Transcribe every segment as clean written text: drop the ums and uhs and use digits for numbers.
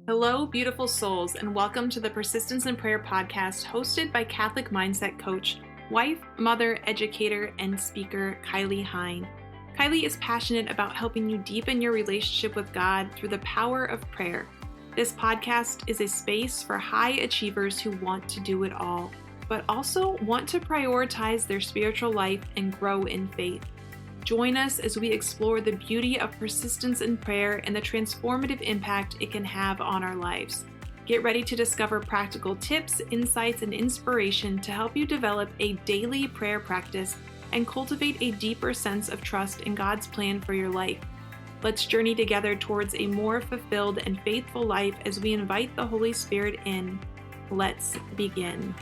Hello, beautiful souls, and welcome to the Persistence in Prayer podcast hosted by Catholic mindset coach, wife, mother, educator, and speaker Kylie Hine. Kylie is passionate about helping you deepen your relationship with God through the power of prayer. This podcast is a space for high achievers who want to do it all, but also want to prioritize their spiritual life and grow in faith. Join us as we explore the beauty of persistence in prayer and the transformative impact it can have on our lives. Get ready to discover practical tips, insights, and inspiration to help you develop a daily prayer practice and cultivate a deeper sense of trust in God's plan for your life. Let's journey together towards a more fulfilled and faithful life as we invite the Holy Spirit in. Let's begin.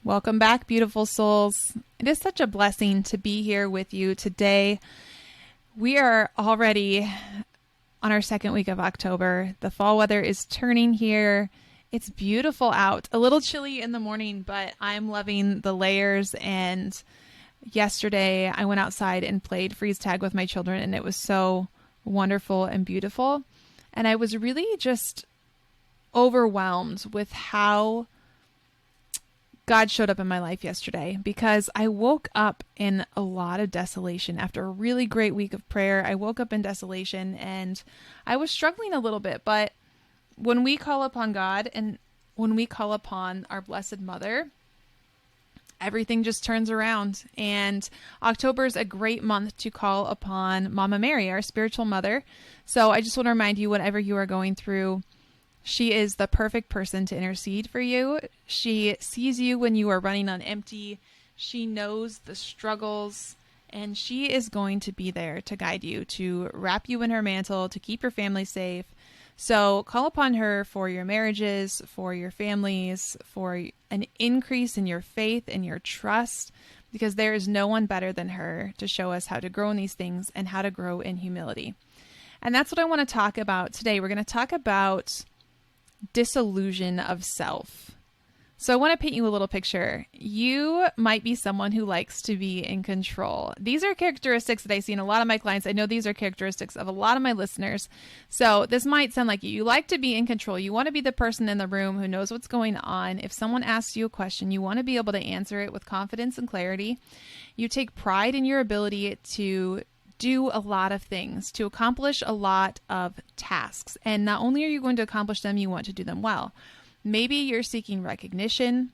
Welcome back, beautiful souls. It is such a blessing to be here with you today. We are already on our second week of October. The fall weather is turning here. It's beautiful out. A little chilly in the morning, but I'm loving the layers. And yesterday I went outside and played freeze tag with my children, and it was so wonderful and beautiful. And I was really just overwhelmed with how God showed up in my life yesterday, because I woke up in a lot of desolation after a really great week of prayer. I woke up in desolation and I was struggling a little bit, but when we call upon God and when we call upon our Blessed Mother, everything just turns around. And October is a great month to call upon Mama Mary, our spiritual mother. So I just want to remind you, whatever you are going through, she is the perfect person to intercede for you. She sees you when you are running on empty. She knows the struggles, and she is going to be there to guide you, to wrap you in her mantle, to keep your family safe. So call upon her for your marriages, for your families, for an increase in your faith and your trust, because there is no one better than her to show us how to grow in these things and how to grow in humility. And that's what I want to talk about today. We're going to talk about disillusion of self. So I want to paint you a little picture. You might be someone who likes to be in control. These are characteristics that I see in a lot of my clients. I know these are characteristics of a lot of my listeners. So this might sound like you. You like to be in control. You want to be the person in the room who knows what's going on. If someone asks you a question, you want to be able to answer it with confidence and clarity. You take pride in your ability to do a lot of things, to accomplish a lot of tasks. And not only are you going to accomplish them, you want to do them well. Maybe you're seeking recognition.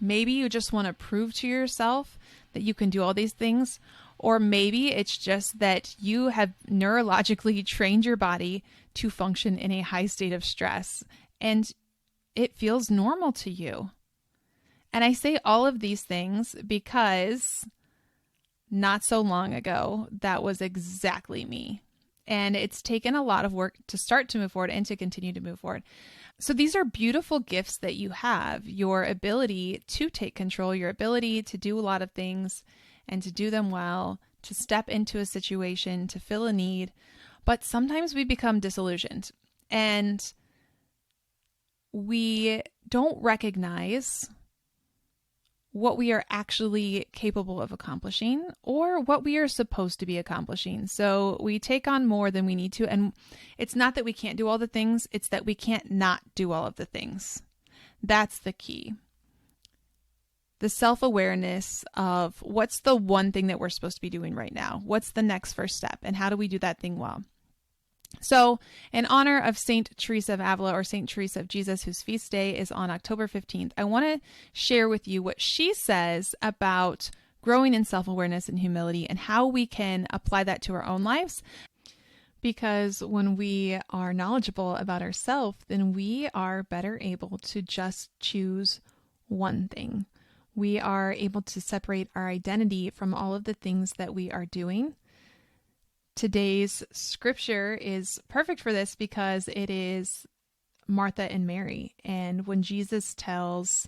Maybe you just want to prove to yourself that you can do all these things. Or maybe it's just that you have neurologically trained your body to function in a high state of stress, and it feels normal to you. And I say all of these things because not so long ago, that was exactly me. And it's taken a lot of work to start to move forward and to continue to move forward. So these are beautiful gifts that you have, your ability to take control, your ability to do a lot of things and to do them well, to step into a situation, to fill a need. But sometimes we become disillusioned and we don't recognize what we are actually capable of accomplishing or what we are supposed to be accomplishing. So we take on more than we need to. And it's not that we can't do all the things, it's that we can't not do all of the things. That's the key. The self-awareness of what's the one thing that we're supposed to be doing right now? What's the next first step? And how do we do that thing well? So in honor of Saint Teresa of Avila, or Saint Teresa of Jesus, whose feast day is on October 15th, I want to share with you what she says about growing in self-awareness and humility and how we can apply that to our own lives. Because when we are knowledgeable about ourselves, then we are better able to just choose one thing. We are able to separate our identity from all of the things that we are doing. Today's scripture is perfect for this because it is Martha and Mary. And when Jesus tells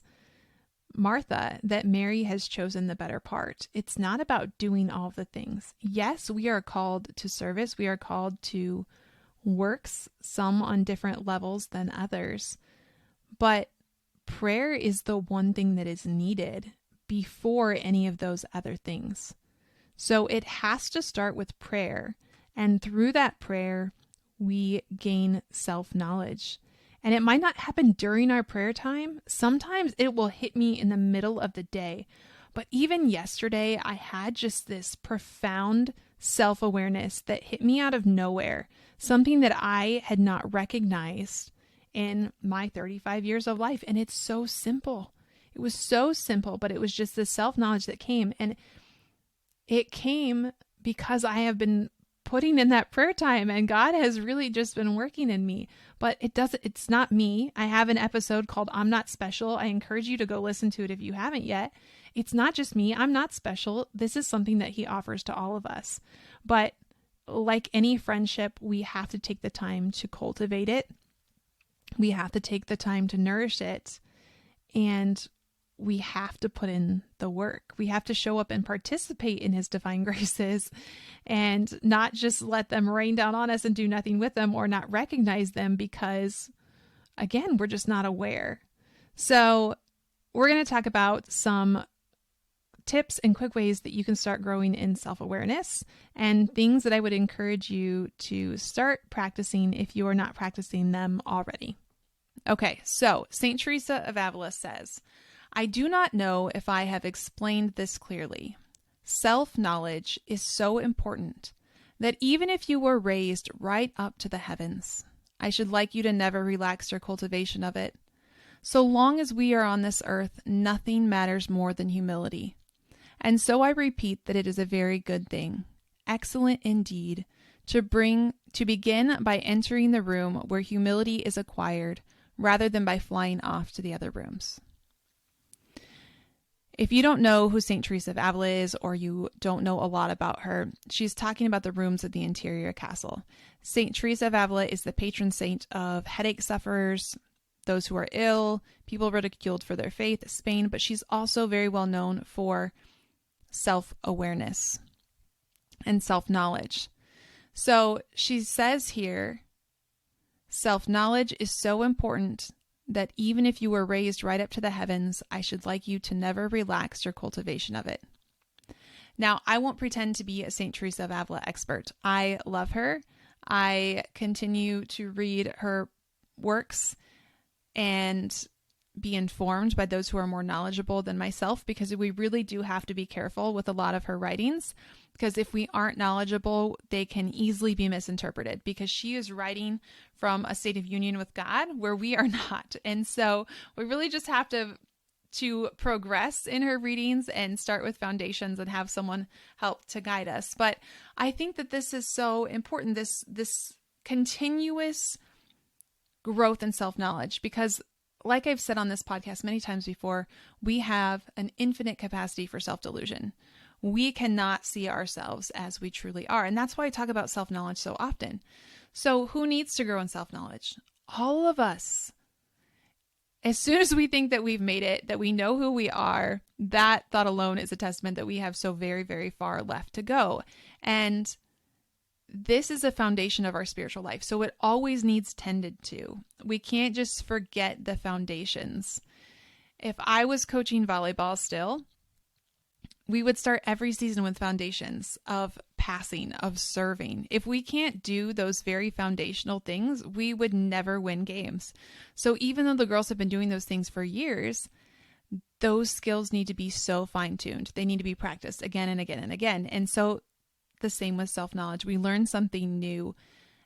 Martha that Mary has chosen the better part, it's not about doing all the things. Yes, we are called to service. We are called to works, some on different levels than others. But prayer is the one thing that is needed before any of those other things. So it has to start with prayer. And through that prayer, we gain self-knowledge. And it might not happen during our prayer time. Sometimes it will hit me in the middle of the day. But even yesterday, I had just this profound self-awareness that hit me out of nowhere, something that I had not recognized in my 35 years of life. And it's so simple. It was so simple, but it was just the self-knowledge that came. And it came because I have been putting in that prayer time, and God has really just been working in me. But it's not me. I have an episode called I'm Not Special. I encourage you to go listen to it if you haven't yet. It's not just me. I'm not special. This is something that he offers to all of us. But like any friendship, we have to take the time to cultivate it. We have to take the time to nourish it. And we have to put in the work. We have to show up and participate in his divine graces and not just let them rain down on us and do nothing with them or not recognize them because, again, we're just not aware. So we're going to talk about some tips and quick ways that you can start growing in self-awareness and things that I would encourage you to start practicing if you are not practicing them already. Okay, so St. Teresa of Avila says, I do not know if I have explained this clearly. Self-knowledge is so important that even if you were raised right up to the heavens, I should like you to never relax your cultivation of it. So long as we are on this earth, nothing matters more than humility. And so I repeat that it is a very good thing, excellent indeed, to begin by entering the room where humility is acquired rather than by flying off to the other rooms. If you don't know who St. Teresa of Avila is, or you don't know a lot about her, she's talking about the rooms of the interior castle. St. Teresa of Avila is the patron saint of headache sufferers, those who are ill, people ridiculed for their faith, Spain, but she's also very well known for self-awareness and self-knowledge. So she says here, self-knowledge is so important that even if you were raised right up to the heavens, I should like you to never relax your cultivation of it. Now, I won't pretend to be a St. Teresa of Avila expert. I love her. I continue to read her works and be informed by those who are more knowledgeable than myself, because we really do have to be careful with a lot of her writings, because if we aren't knowledgeable, they can easily be misinterpreted, because she is writing from a state of union with God where we are not. And so we really just have to progress in her readings and start with foundations and have someone help to guide us. But I think that this is so important, this continuous growth in self-knowledge, because like I've said on this podcast many times before, we have an infinite capacity for self-delusion. We cannot see ourselves as we truly are. And that's why I talk about self-knowledge so often. So who needs to grow in self-knowledge? All of us. As soon as we think that we've made it, that we know who we are, that thought alone is a testament that we have so very, very far left to go. And this is a foundation of our spiritual life. So it always needs tended to. We can't just forget the foundations. If I was coaching volleyball still, we would start every season with foundations of passing, of serving. If we can't do those very foundational things, we would never win games. So even though the girls have been doing those things for years, those skills need to be so fine-tuned. They need to be practiced again and again and again. And so the same with self-knowledge. We learn something new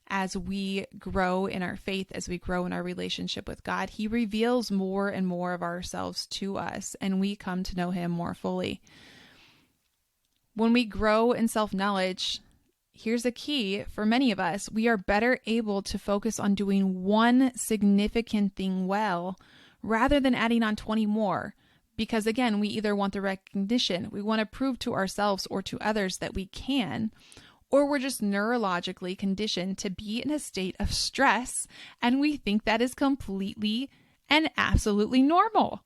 as we grow in our faith, as we grow in our relationship with God. He reveals more and more of ourselves to us, and we come to know him more fully. When we grow in self-knowledge, here's a key for many of us. We are better able to focus on doing one significant thing well rather than adding on 20 more. Because again, we either want the recognition, we want to prove to ourselves or to others that we can, or we're just neurologically conditioned to be in a state of stress, and we think that is completely and absolutely normal.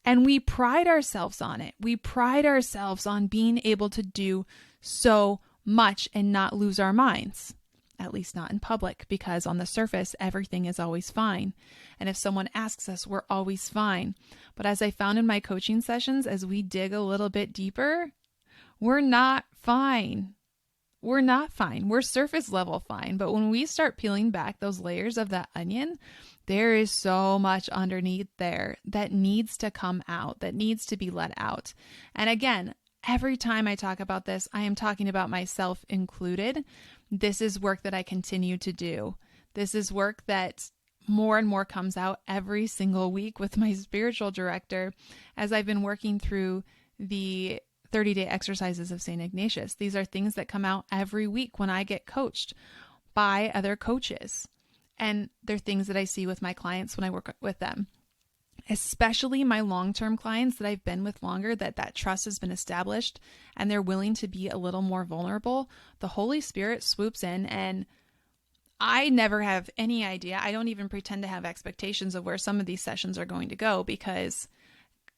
And we pride ourselves on it. We pride ourselves on being able to do so much and not lose our minds. At least not in public, because on the surface, everything is always fine. And if someone asks us, we're always fine. But as I found in my coaching sessions, as we dig a little bit deeper, we're not fine. We're not fine. We're surface level fine. But when we start peeling back those layers of that onion, there is so much underneath there that needs to come out, that needs to be let out. And again, every time I talk about this, I am talking about myself included. This is work that I continue to do. This is work that more and more comes out every single week with my spiritual director as I've been working through the 30-day exercises of St. Ignatius. These are things that come out every week when I get coached by other coaches. And they're things that I see with my clients when I work with them, especially my long-term clients that I've been with longer, that trust has been established and they're willing to be a little more vulnerable. The Holy Spirit swoops in, and I never have any idea. I don't even pretend to have expectations of where some of these sessions are going to go, because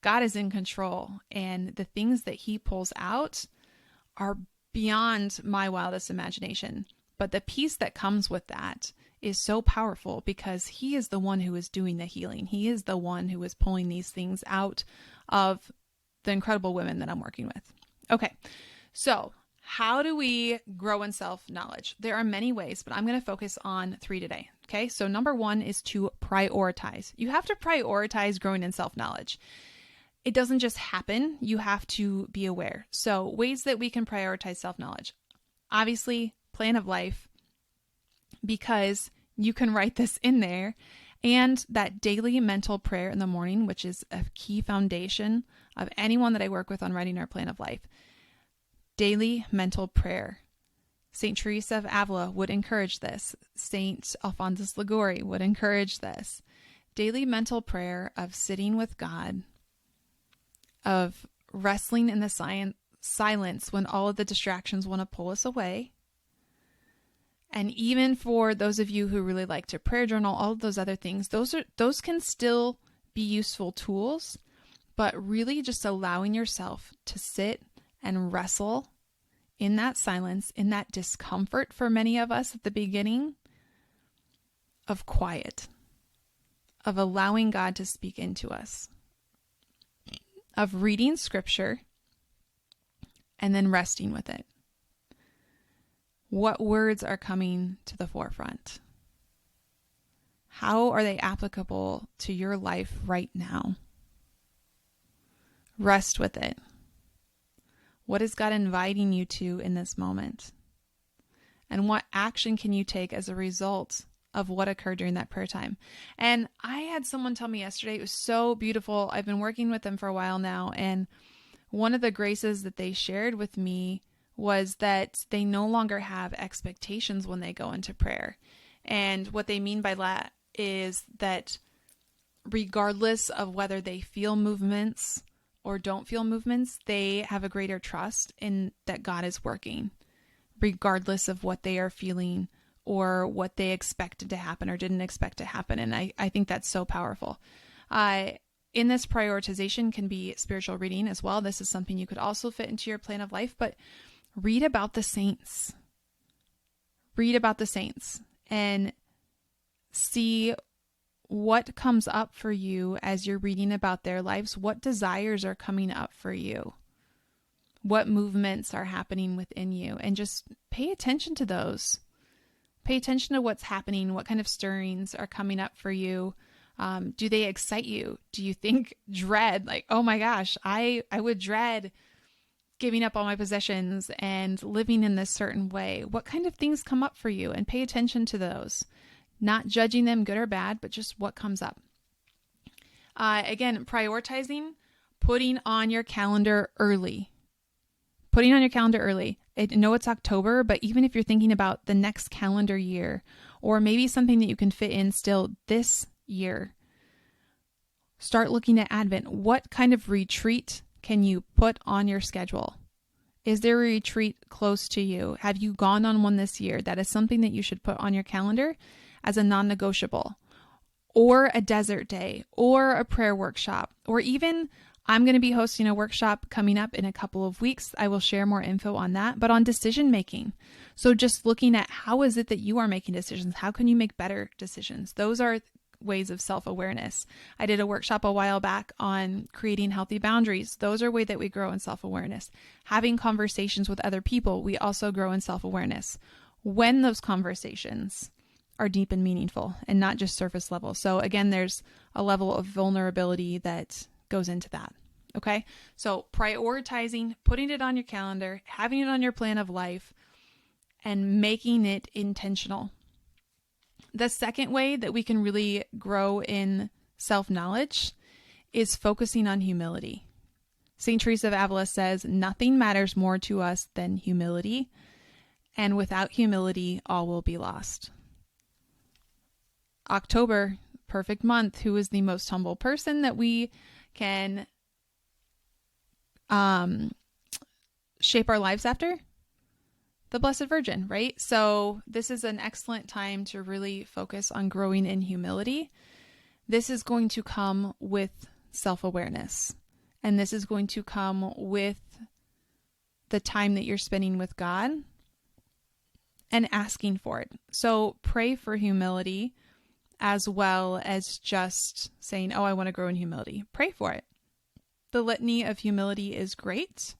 God is in control, and the things that he pulls out are beyond my wildest imagination. But the peace that comes with that is so powerful because he is the one who is doing the healing. He is the one who is pulling these things out of the incredible women that I'm working with. Okay, so how do we grow in self-knowledge? There are many ways, but I'm going to focus on 3 today. Okay, so number 1 is to prioritize. You have to prioritize growing in self-knowledge. It doesn't just happen. You have to be aware. So ways that we can prioritize self-knowledge. Obviously, plan of life, because you can write this in there, and that daily mental prayer in the morning, which is a key foundation of anyone that I work with on writing our plan of life. Daily mental prayer. St. Teresa of Avila would encourage this. St. Alphonsus Liguori would encourage this. Daily mental prayer of sitting with God, of wrestling in the silence when all of the distractions want to pull us away. And even for those of you who really like to prayer journal, all of those other things, those can still be useful tools, but really just allowing yourself to sit and wrestle in that silence, in that discomfort for many of us at the beginning, of quiet, of allowing God to speak into us, of reading scripture and then resting with it. What words are coming to the forefront? How are they applicable to your life right now? Rest with it. What is God inviting you to in this moment? And what action can you take as a result of what occurred during that prayer time? And I had someone tell me yesterday, it was so beautiful. I've been working with them for a while now, and one of the graces that they shared with me was that they no longer have expectations when they go into prayer. And what they mean by that is that regardless of whether they feel movements or don't feel movements, they have a greater trust in that God is working, regardless of what they are feeling or what they expected to happen or didn't expect to happen. And I think that's so powerful. In this prioritization can be spiritual reading as well. This is something you could also fit into your plan of life, but read about the saints. Read about the saints and see what comes up for you as you're reading about their lives. What desires are coming up for you? What movements are happening within you? And just pay attention to those. Pay attention to what's happening. What kind of stirrings are coming up for you? Do they excite you? Do you think dread, like, oh my gosh, I would dread giving up all my possessions and living in this certain way? What kind of things come up for you? And pay attention to those. Not judging them good or bad, but just what comes up. Again, prioritizing, putting on your calendar early. Putting on your calendar early. I know it's October, but even if you're thinking about the next calendar year, or maybe something that you can fit in still this year, start looking at Advent. What kind of retreat can you put on your schedule? Is there a retreat close to you? Have you gone on one this year? That is something that you should put on your calendar as a non-negotiable, or a desert day, or a prayer workshop, or even I'm going to be hosting a workshop coming up in a couple of weeks. I will share more info on that, but on decision making. So just looking at how is it that you are making decisions? How can you make better decisions? Those are ways of self-awareness. I did a workshop a while back on creating healthy boundaries. Those are ways that we grow in self-awareness. Having conversations with other people, we also grow in self-awareness when those conversations are deep and meaningful and not just surface level. So again, there's a level of vulnerability that goes into that. Okay. So prioritizing, putting it on your calendar, having it on your plan of life, and making it intentional. The second way that we can really grow in self-knowledge is focusing on humility. St. Teresa of Avila says, nothing matters more to us than humility, and without humility, all will be lost. October, perfect month. Who is the most humble person that we can shape our lives after? The Blessed Virgin, right? So this is an excellent time to really focus on growing in humility. This is going to come with self-awareness, and this is going to come with the time that you're spending with God and asking for it. So pray for humility as well as just saying, oh, I want to grow in humility. Pray for it. The litany of humility is great,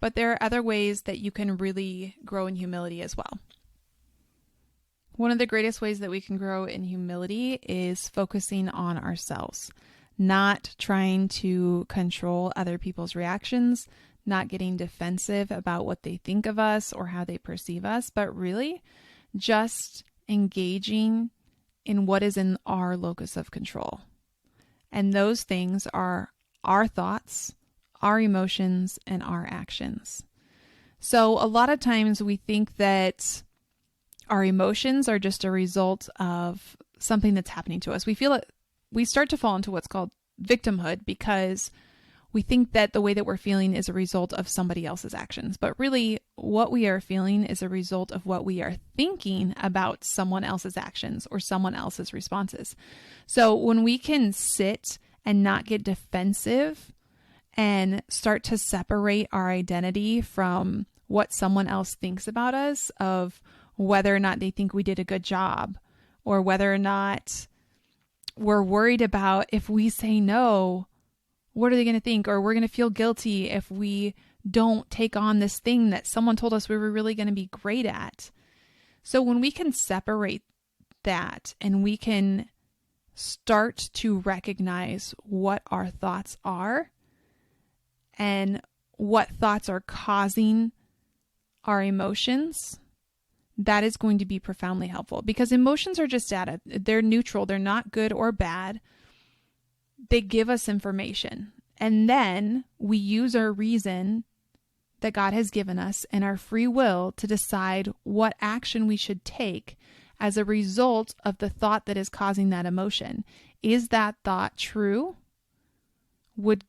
but there are other ways that you can really grow in humility as well. One of the greatest ways that we can grow in humility is focusing on ourselves, not trying to control other people's reactions, not getting defensive about what they think of us or how they perceive us, but really just engaging in what is in our locus of control. And those things are our thoughts, our emotions, and our actions. So a lot of times we think that our emotions are just a result of something that's happening to us. We feel it, we start to fall into what's called victimhood because we think that the way that we're feeling is a result of somebody else's actions. But really, what we are feeling is a result of what we are thinking about someone else's actions or someone else's responses. So when we can sit and not get defensive and start to separate our identity from what someone else thinks about us, of whether or not they think we did a good job, or whether or not we're worried about if we say no, what are they going to think? Or we're going to feel guilty if we don't take on this thing that someone told us we were really going to be great at. So when we can separate that and we can start to recognize what our thoughts are and what thoughts are causing our emotions, that is going to be profoundly helpful, because emotions are just data. They're neutral. They're not good or bad. They give us information, and then we use our reason that God has given us and our free will to decide what action we should take as a result of the thought that is causing that emotion. Is that thought true? Would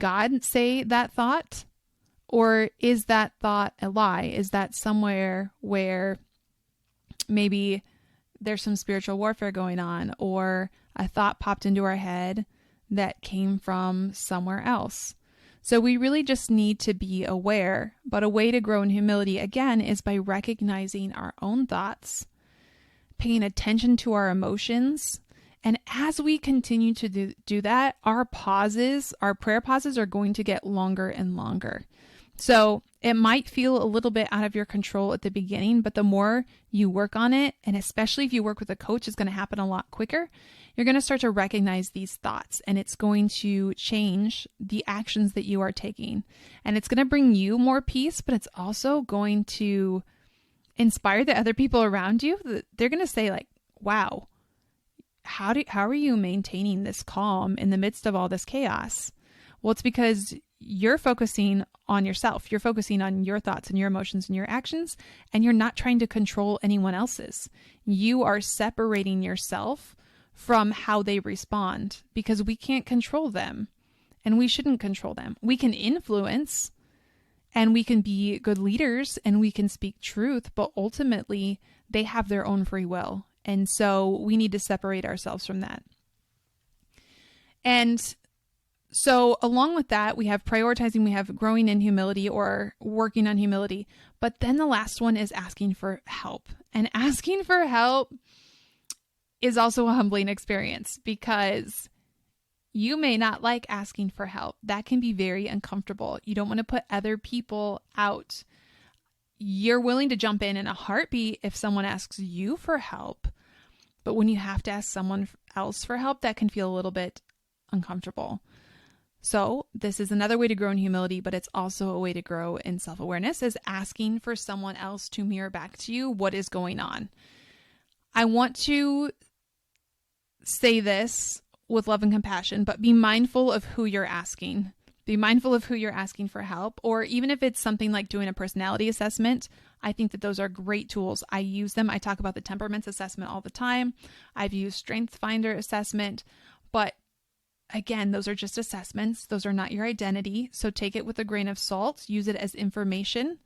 God say that thought? Or is that thought a lie? Is that somewhere where maybe there's some spiritual warfare going on, or a thought popped into our head that came from somewhere else? So we really just need to be aware. But a way to grow in humility, again, is by recognizing our own thoughts, paying attention to our emotions. And as we continue to do that, our prayer pauses are going to get longer and longer. So it might feel a little bit out of your control at the beginning, but the more you work on it, and especially if you work with a coach, it's going to happen a lot quicker. You're going to start to recognize these thoughts, and it's going to change the actions that you are taking. And it's going to bring you more peace, but it's also going to inspire the other people around you. They're going to say like, wow, how are you maintaining this calm in the midst of all this chaos? Well, it's because you're focusing on yourself. You're focusing on your thoughts and your emotions and your actions, and you're not trying to control anyone else's. You are separating yourself from how they respond, because we can't control them and we shouldn't control them. We can influence and we can be good leaders and we can speak truth, but ultimately they have their own free will. And so we need to separate ourselves from that. And so along with that, we have prioritizing, we have growing in humility or working on humility. But then the last one is asking for help. And asking for help is also a humbling experience because you may not like asking for help. That can be very uncomfortable. You don't want to put other people out. You're willing to jump in a heartbeat if someone asks you for help. But when you have to ask someone else for help, that can feel a little bit uncomfortable. So this is another way to grow in humility, but it's also a way to grow in self-awareness, is asking for someone else to mirror back to you what is going on. I want to say this with love and compassion, but be mindful of who you're asking. Be mindful of who you're asking for help, or even if it's something like doing a personality assessment, I think that those are great tools. I use them. I talk about the temperaments assessment all the time. I've used Strength Finder assessment, but again, those are just assessments. Those are not your identity. So take it with a grain of salt, use it as information.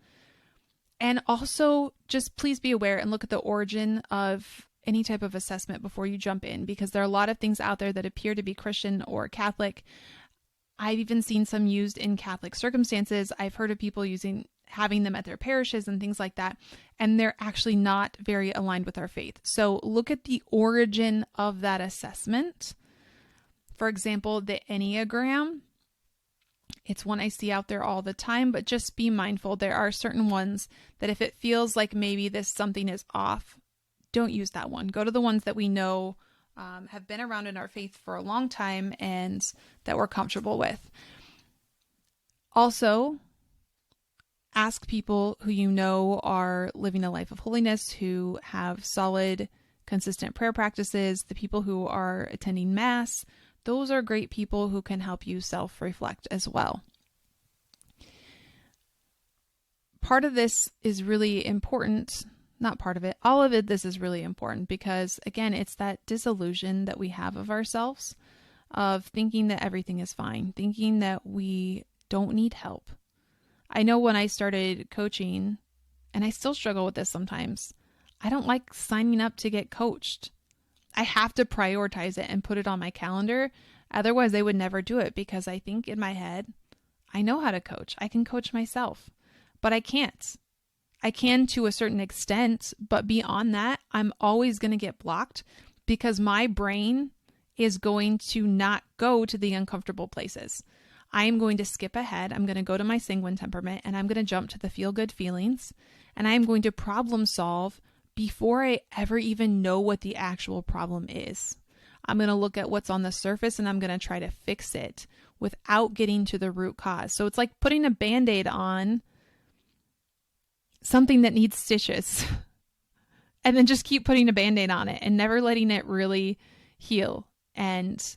And also just please be aware and look at the origin of any type of assessment before you jump in, because there are a lot of things out there that appear to be Christian or Catholic. I've even seen some used in Catholic circumstances. I've heard of people having them at their parishes and things like that, and they're actually not very aligned with our faith. So look at the origin of that assessment. For example, the Enneagram, it's one I see out there all the time, but just be mindful. There are certain ones that if it feels like maybe something is off, don't use that one. Go to the ones that we know have been around in our faith for a long time and that we're comfortable with. Also, ask people who you know are living a life of holiness, who have solid, consistent prayer practices, the people who are attending Mass. Those are great people who can help you self-reflect as well. Part of this is really important. Not part of it. All of it, this is really important because, again, it's that disillusion that we have of ourselves, of thinking that everything is fine, thinking that we don't need help. I know when I started coaching, and I still struggle with this sometimes, I don't like signing up to get coached. I have to prioritize it and put it on my calendar. Otherwise, I would never do it because I think in my head, I know how to coach. I can coach myself, but I can't. I can to a certain extent, but beyond that, I'm always going to get blocked because my brain is going to not go to the uncomfortable places. I am going to skip ahead. I'm going to go to my sanguine temperament and I'm going to jump to the feel-good feelings, and I am going to problem solve before I ever even know what the actual problem is. I'm going to look at what's on the surface and I'm going to try to fix it without getting to the root cause. So it's like putting a Band-Aid on something that needs stitches and then just keep putting a Band-Aid on it and never letting it really heal and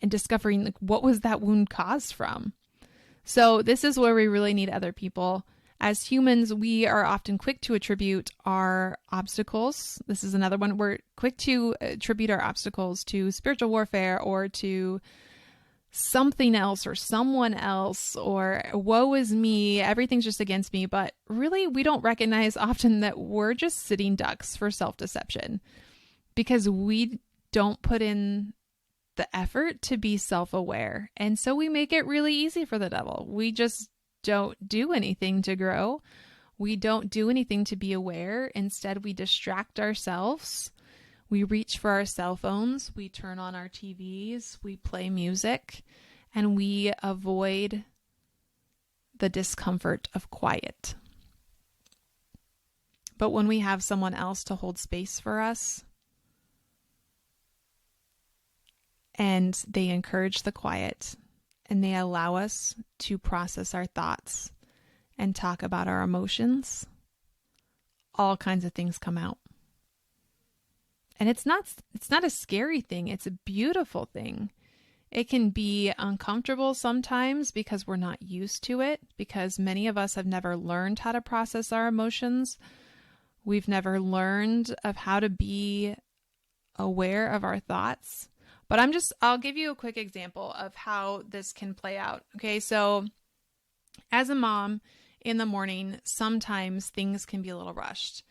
discovering like, what was that wound caused from. So this is where we really need other people. As humans, we are often quick to attribute our obstacles. This is another one. We're quick to attribute our obstacles to spiritual warfare or to something else or someone else, or woe is me, everything's just against me. But really, we don't recognize often that we're just sitting ducks for self-deception because we don't put in the effort to be self-aware. And so we make it really easy for the devil. We just don't do anything to grow. We don't do anything to be aware. Instead, we distract ourselves. We reach for our cell phones, we turn on our TVs, we play music, and we avoid the discomfort of quiet. But when we have someone else to hold space for us, and they encourage the quiet, and they allow us to process our thoughts and talk about our emotions, all kinds of things come out. And it's not a scary thing. It's a beautiful thing. It can be uncomfortable sometimes because we're not used to it, because many of us have never learned how to process our emotions. We've never learned of how to be aware of our thoughts. But I'll give you a quick example of how this can play out. Okay, so as a mom in the morning, sometimes things can be a little rushed.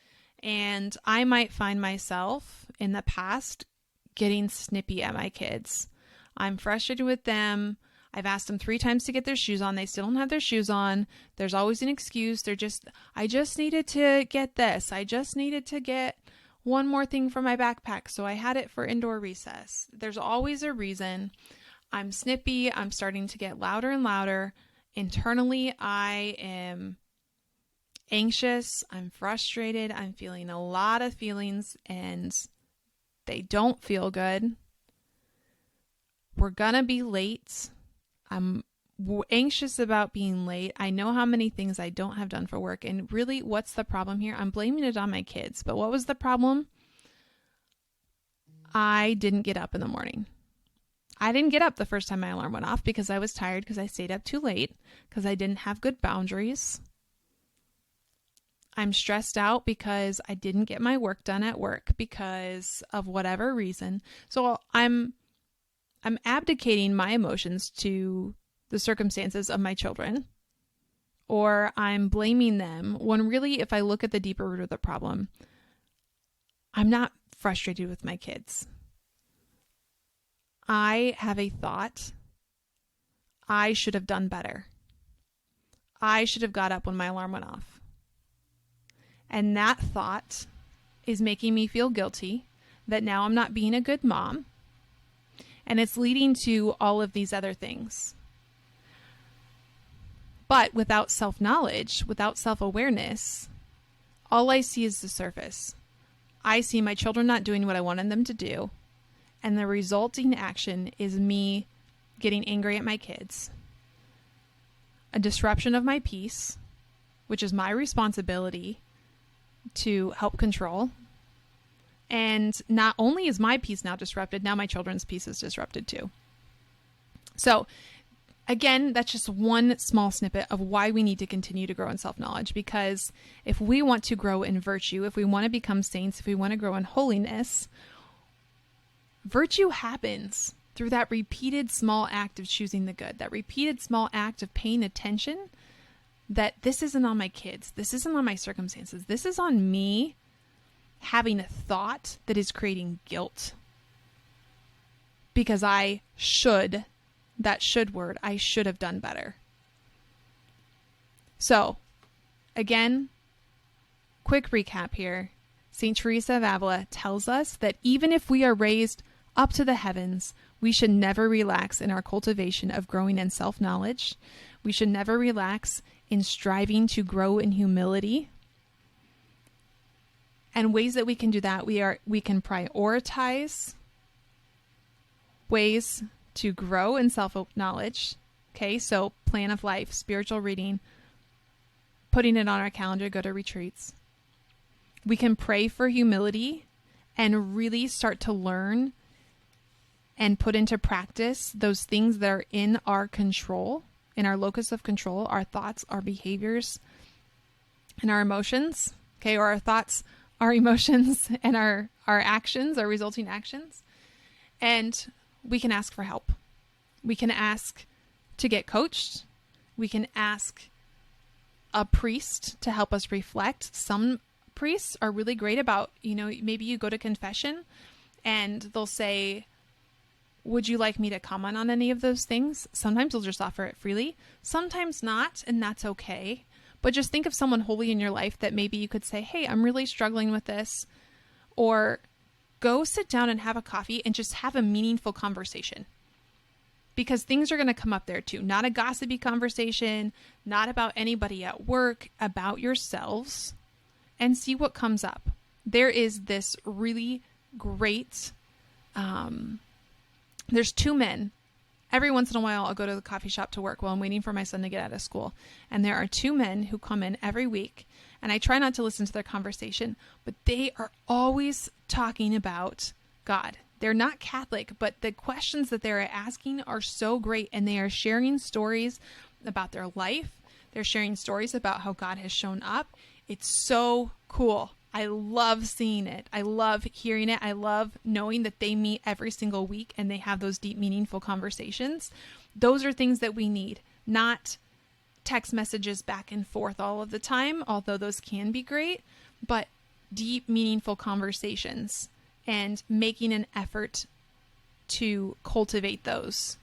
And I might find myself in the past getting snippy at my kids. I'm frustrated with them. I've asked them 3 times to get their shoes on. They still don't have their shoes on. There's always an excuse. I just needed to get this. I just needed to get one more thing for my backpack, so I had it for indoor recess. There's always a reason. I'm snippy. I'm starting to get louder and louder. Internally, I am anxious. I'm frustrated. I'm feeling a lot of feelings, and they don't feel good. We're gonna be late. I'm anxious about being late. I know how many things I don't have done for work. And really, what's the problem here? I'm blaming it on my kids. But what was the problem? I didn't get up in the morning. I didn't get up the first time my alarm went off because I was tired, because I stayed up too late, because I didn't have good boundaries. I'm stressed out because I didn't get my work done at work because of whatever reason. So I'm abdicating my emotions to the circumstances of my children, or I'm blaming them, when really, if I look at the deeper root of the problem, I'm not frustrated with my kids. I have a thought. I should have done better. I should have got up when my alarm went off. And that thought is making me feel guilty that now I'm not being a good mom. And it's leading to all of these other things. But without self-knowledge, without self-awareness, all I see is the surface. I see my children not doing what I wanted them to do. And the resulting action is me getting angry at my kids. A disruption of my peace, which is my responsibility to help control. And not only is my peace now disrupted, now my children's peace is disrupted too. So again, that's just one small snippet of why we need to continue to grow in self-knowledge. Because if we want to grow in virtue, if we want to become saints, if we want to grow in holiness, virtue happens through that repeated small act of choosing the good, that repeated small act of paying attention that this isn't on my kids, this isn't on my circumstances, this is on me having a thought that is creating guilt. Because I should, that should word, I should have done better. So, again, quick recap here. St. Teresa of Avila tells us that even if we are raised up to the heavens, we should never relax in our cultivation of growing in self-knowledge. We should never relax in striving to grow in humility. And ways that we can do that, we can prioritize ways to grow in self-knowledge. Okay, so plan of life, spiritual reading, putting it on our calendar, go to retreats. We can pray for humility and really start to learn and put into practice those things that are in our control, in our locus of control, our thoughts, our behaviors, and our emotions. Okay, or our thoughts, our emotions, and our actions, our resulting actions. And we can ask for help. We can ask to get coached. We can ask a priest to help us reflect. Some priests are really great about, maybe you go to confession and they'll say, would you like me to comment on any of those things? Sometimes they'll just offer it freely. Sometimes not, and that's okay. But just think of someone holy in your life that maybe you could say, hey, I'm really struggling with this. Or go sit down and have a coffee and just have a meaningful conversation. Because things are going to come up there too. Not a gossipy conversation, not about anybody at work, about yourselves, and see what comes up. There is this really great, there's two men. Every once in a while, I'll go to the coffee shop to work while I'm waiting for my son to get out of school. And there are two men who come in every week. And I try not to listen to their conversation, but they are always talking about God. They're not Catholic, but the questions that they're asking are so great. And they are sharing stories about their life. They're sharing stories about how God has shown up. It's so cool. I love seeing it. I love hearing it. I love knowing that they meet every single week and they have those deep, meaningful conversations. Those are things that we need, not text messages back and forth all of the time, although those can be great, but deep, meaningful conversations and making an effort to cultivate those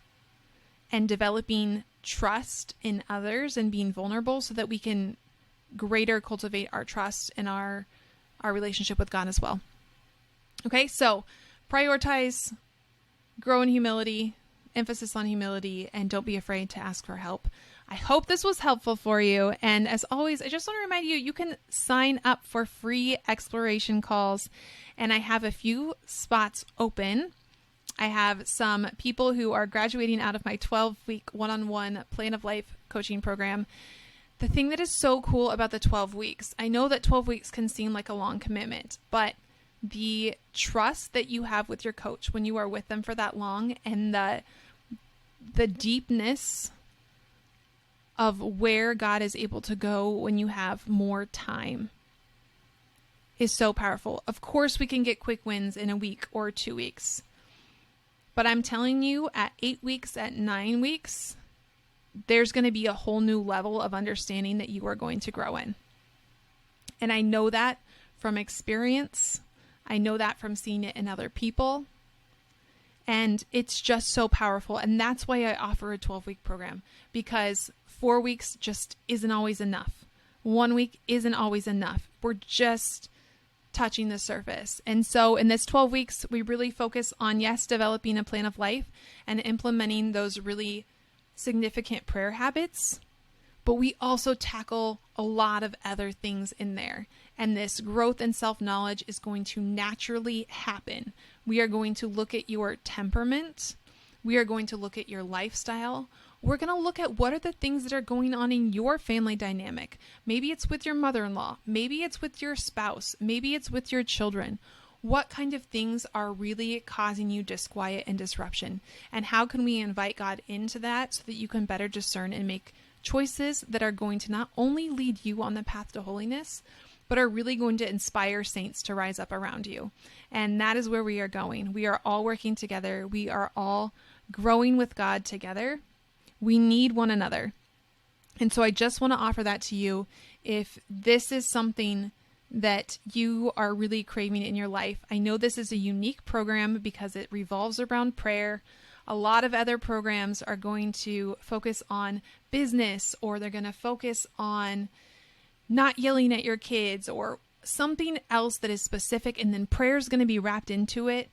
and developing trust in others and being vulnerable so that we can greater cultivate our trust and our relationship with God as well. Okay, so prioritize, grow in humility, emphasis on humility, and don't be afraid to ask for help. I hope this was helpful for you. And as always, I just want to remind you, you can sign up for free exploration calls. And I have a few spots open. I have some people who are graduating out of my 12-week one-on-one Plan of Life coaching program. The thing that is so cool about the 12 weeks, I know that 12 weeks can seem like a long commitment, but the trust that you have with your coach when you are with them for that long, and the deepness of where God is able to go when you have more time is so powerful. Of course, we can get quick wins in a week or 2 weeks. But I'm telling you, at 8 weeks, at 9 weeks, there's going to be a whole new level of understanding that you are going to grow in. And I know that from experience. I know that from seeing it in other people. And it's just so powerful. And that's why I offer a 12-week program, because 4 weeks just isn't always enough. 1 week isn't always enough. We're just touching the surface. And so in this 12 weeks, we really focus on, yes, developing a plan of life and implementing those really significant prayer habits, but we also tackle a lot of other things in there. And this growth and self-knowledge is going to naturally happen. We are going to look at your temperament. We are going to look at your lifestyle. We're going to look at what are the things that are going on in your family dynamic. Maybe it's with your mother-in-law. Maybe it's with your spouse. Maybe it's with your children. What kind of things are really causing you disquiet and disruption? And how can we invite God into that so that you can better discern and make choices that are going to not only lead you on the path to holiness, but are really going to inspire saints to rise up around you. And that is where we are going. We are all working together. We are all growing with God together. We need one another. And so I just want to offer that to you. If this is something that you are really craving in your life, I know this is a unique program because it revolves around prayer. A lot of other programs are going to focus on business, or they're going to focus on not yelling at your kids or something else that is specific, and then prayer is going to be wrapped into it.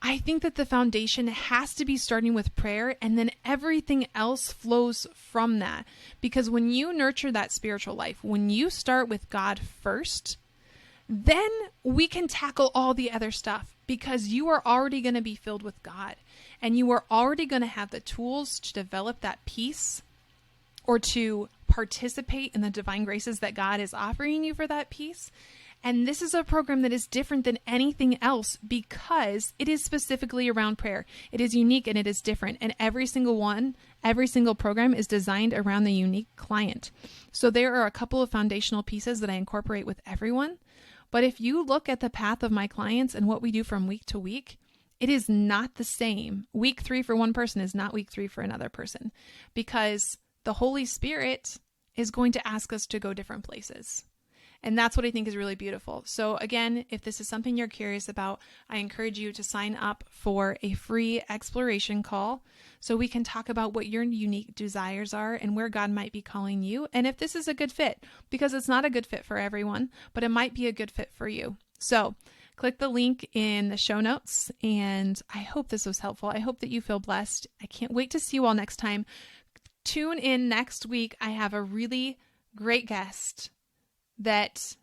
I think that the foundation has to be starting with prayer, and then everything else flows from that. Because when you nurture that spiritual life, when you start with God first, then we can tackle all the other stuff, because you are already going to be filled with God, and you are already going to have the tools to develop that peace, or to participate in the divine graces that God is offering you for that peace. And this is a program that is different than anything else because it is specifically around prayer. It is unique and it is different. And every single program is designed around the unique client. So there are a couple of foundational pieces that I incorporate with everyone. But if you look at the path of my clients and what we do from week to week, it is not the same. Week 3 for one person is not week 3 for another person, because the Holy Spirit is going to ask us to go different places. And that's what I think is really beautiful. So again, if this is something you're curious about, I encourage you to sign up for a free exploration call so we can talk about what your unique desires are and where God might be calling you. And if this is a good fit, because it's not a good fit for everyone, but it might be a good fit for you. So click the link in the show notes, and I hope this was helpful. I hope that you feel blessed. I can't wait to see you all next time. Tune in next week. I have a really great guest that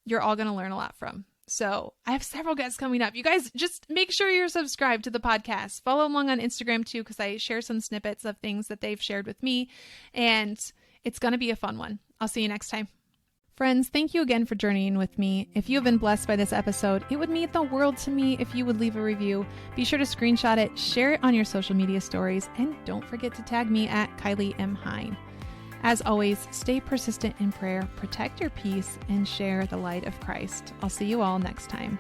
you're all going to learn a lot from. So I have several guests coming up. You guys just make sure you're subscribed to the podcast. Follow along on Instagram too, because I share some snippets of things that they've shared with me, and it's going to be a fun one. I'll see you next time. Friends, thank you again for journeying with me. If you have been blessed by this episode, it would mean the world to me if you would leave a review. Be sure to screenshot it, share it on your social media stories, and don't forget to tag me at Kylie M. Hine. As always, stay persistent in prayer, protect your peace, and share the light of Christ. I'll see you all next time.